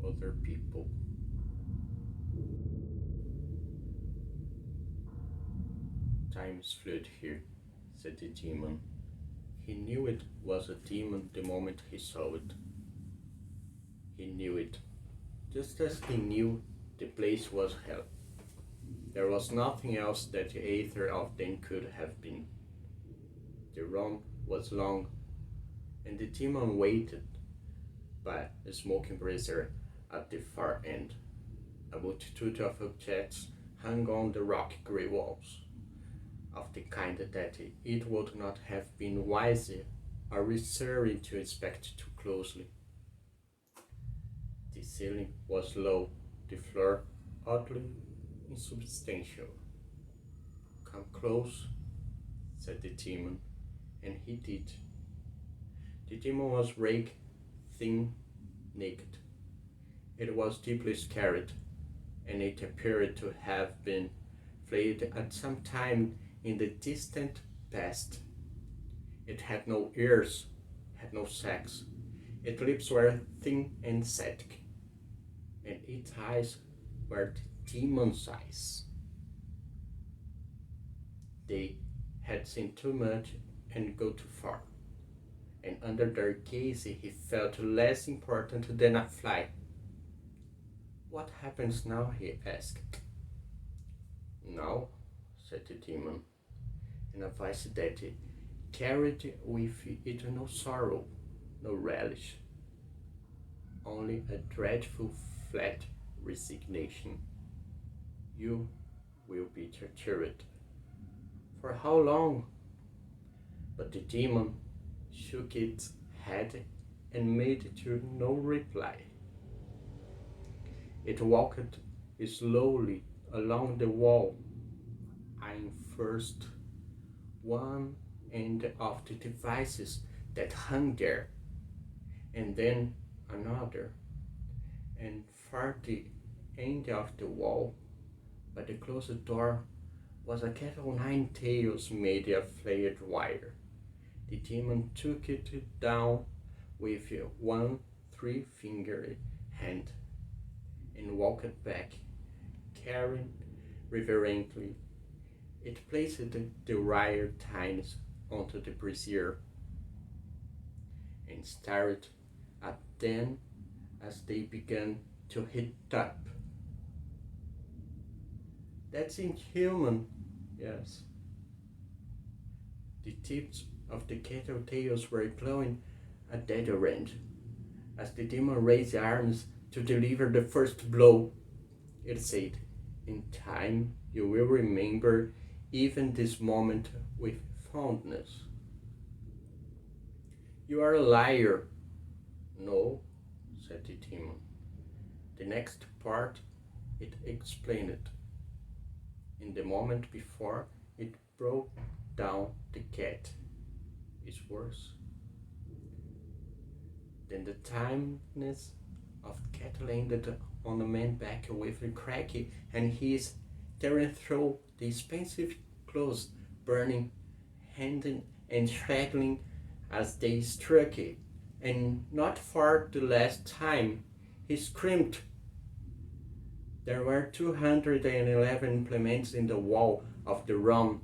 other people. Time's fluid here, said the demon. He knew it was a demon the moment he saw it. He knew it, just as he knew the place was hell. There was nothing else that either of them could have been. The run was long, and the demon waited by a smoking brazier at the far end. A multitude of objects hung on the rocky grey walls, of the kind that it would not have been wiser or reassuring to inspect too closely. The ceiling was low, the floor oddly insubstantial. Come close, said the demon, and he did. The demon was raked, thin, naked. It was deeply scarred, and it appeared to have been flayed at some time in the distant past. It had no ears, had no sex. Its lips were thin and ascetic, and its eyes were demon's eyes. They had seen too much and go too far, and under their gaze he felt less important than a fly. What happens now? He asked. Now, said the demon, in a voice that carried with it no sorrow, no relish, only a dreadful flat resignation. You will be tortured. For how long? But the demon shook its head and made no reply. It walked slowly along the wall, eyeing first one end of the devices that hung there, and then another, and far the end of the wall, by the closed door, was a cat o' nine tails made of flared wire. The demon took it down with one three-fingered hand and walked back, carrying reverently. It placed the wire tines onto the brazier and stared at them as they began to heat up. That's inhuman, yes. The tips of the cattle tails were plowing a dead end as the demon raised arms to deliver the first blow. It said, in time you will remember even this moment with fondness. You are a liar. No, said the demon. The next part it explained. In the moment before it broke down, the cat is worse. Then the timeness of the cat landed on the man's back with a crack, and he is tearing through the expensive clothes, burning, handing and straggling as they struck it, and not for the last time he screamed. There were 211 implements in the wall of the room,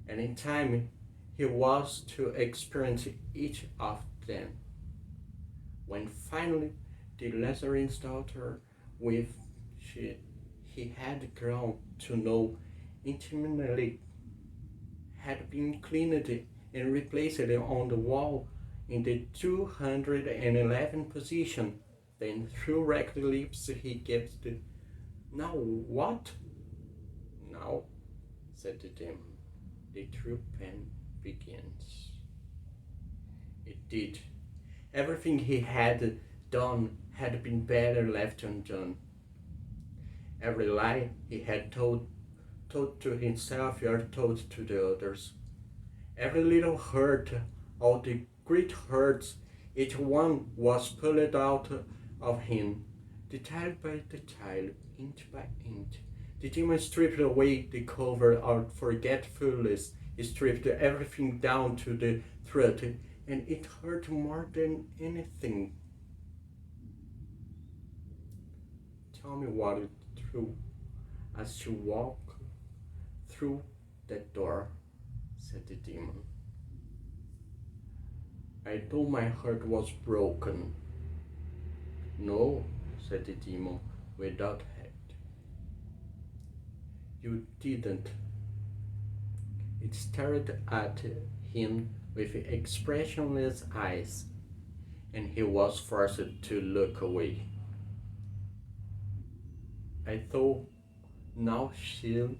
and in time he was to experience each of them. When finally the Lazarene's daughter, with he had grown to know intimately, had been cleaned and replaced on the wall in the 211 position, then through wrecked lips he gasped, "Now what?" "Now," said the demon, "the true pen begins." It did. Everything he had done had been better left undone. Every lie he had told to himself or told to the others. Every little hurt, all the great hurts, each one was pulled out of him, detail by detail, inch by inch. The demon stripped away the cover of forgetfulness, stripped everything down to the throat, and it hurt more than anything. tell me what it through as she walked through that door, said the demon. I thought my heart was broken. No, said the demon without head. You didn't. It stared at him with expressionless eyes, and he was forced to look away. I thought now she'll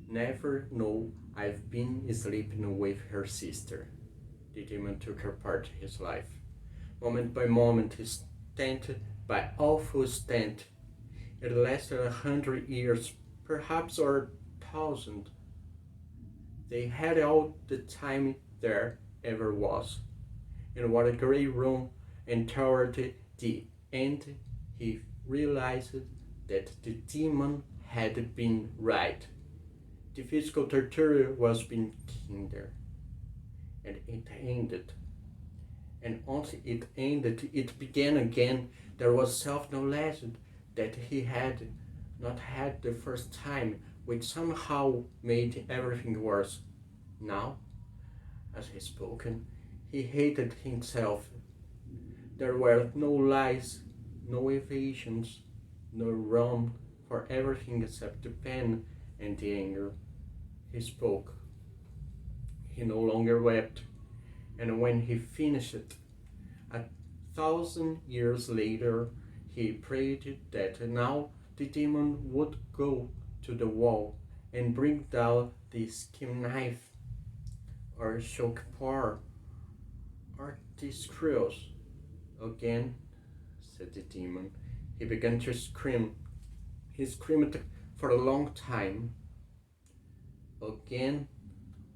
never know I've been sleeping with her sister. The demon took apart his life, moment by moment, stent by awful stent. It lasted 100 years, perhaps, or 1,000. They had all the time there ever was. In what a great room, and toward the end he realized that the demon had been right. The physical torture was being kinder, and it ended. And once it ended, it began again. There was self-knowledge that he had not had the first time, which somehow made everything worse. Now, as he spoke, he hated himself. There were no lies, no evasions, no room for everything except the pain and the anger. He spoke. He no longer wept, and when he finished, 1,000 years later, he prayed that now the demon would go to the wall and bring down the skin knife, or choke pour, or the screws. Again, said the demon. He began to scream. He screamed for a long time. Again,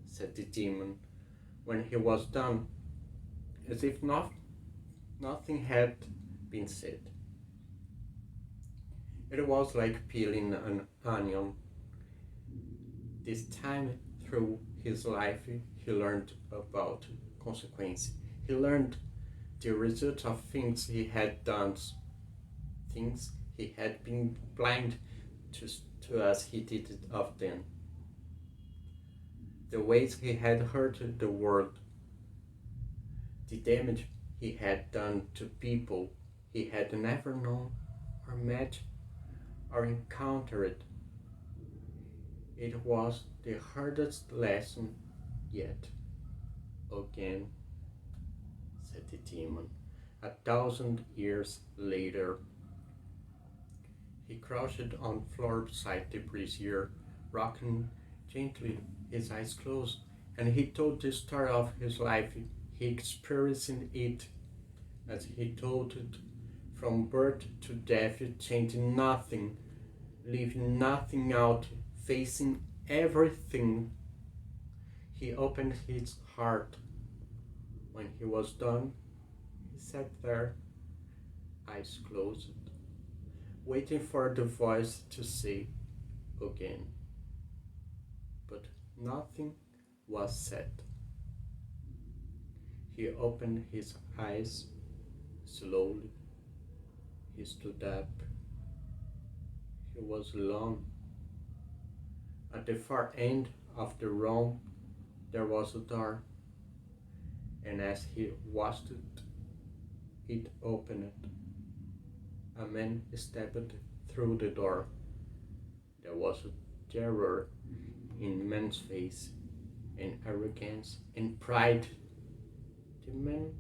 said the demon, when he was done, as if nothing had been said. It was like peeling an onion. This time through his life, he learned about consequence. He learned the result of things he had done, things he had been blind to as he did it of them. The ways he had hurt the world, the damage he had done to people he had never known or met or encountered. It was the hardest lesson yet. Again, said the demon, 1,000 years later. He crouched on floor beside the brazier, rocking gently, his eyes closed, and he told the story of his life. He experienced it as he told it, from birth to death, changing nothing, leaving nothing out, facing everything. He opened his heart. When he was done, he sat there, eyes closed, waiting for the voice to say again. But nothing was said. He opened his eyes slowly. He stood up. He was alone. At the far end of the room, there was a door, and as he watched it opened. A man stepped through the door. There was terror in the man's face, and arrogance and pride. The man,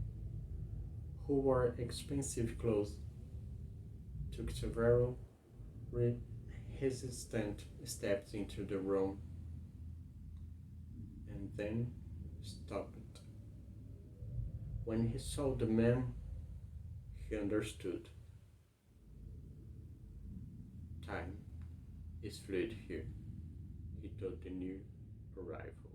who wore expensive clothes, took several hesitant steps into the room, and then stopped. When he saw the man, he understood. Time is fluid here, he told the new arrival.